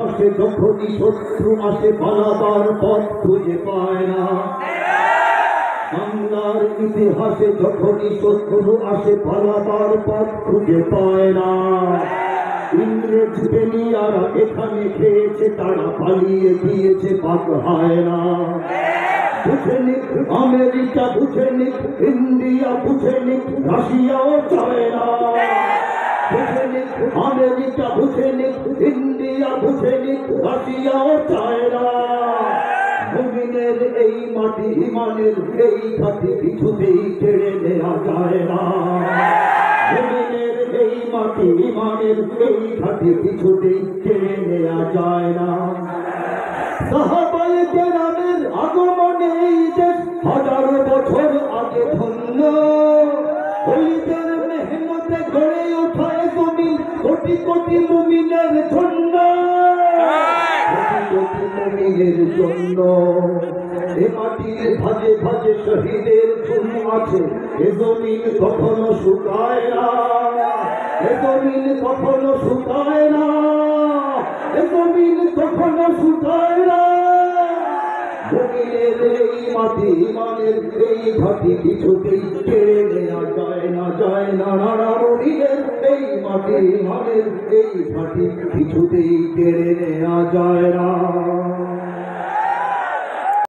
আসে যখনই শত্রু আসে পালাবার পথ খুঁজে পায় না। বাংলার ইতিহাসে যখনই শত্রু আসে পালাবার পথ খুঁজে পায় না। ইংরেজ বেনিয়ারা এখানে খেয়েছে, তারা পালিয়ে গিয়েছে, পাক হয় না। বুঝে নিক আমেরিকা, বুঝে নিক ইন্ডিয়া, বুঝে নিক রাশিয়াও চায় না। বুঝে নিক আমেরিকা, বুঝে নিক ইন্ডিয়া, বুঝে নিক রাশিয়াও চায় না। মুমিনের এই মাটি ইমানের এই ঘাটি কিছুতেই কেড়ে নেওয়া যায় না। মুমিনের এই মাটি ইমানের এই ঘাটি কিছুতেই কেড়ে নেওয়া যায় না। সাহাবায়ে কেরামের আগমনে এই দেশ হাজার বছর আগে ধন্য। ওলিদের মেহনতে গড়ে ওঠা এ জমিন কোটি কোটি মুমিনের জন্য, কোটি কোটি মুমিনের জন্য। এ মাটির ভাজে ভাজে শহীদের খুন আছে, এ জমিন কখনো শুকায় না। এ জমিন কখনো শুকায় না। এ জমিন কখনো শুকায় না। মুমিনের এই মাটি ইমানের এই ঘাটি কিছুতেই কেড়ে নেওয়া যায় না, যায় না। মুমিনের এই মাটি ইমানের এই ঘাটি কিছুতেই কেড়ে নেওয়া যায় না।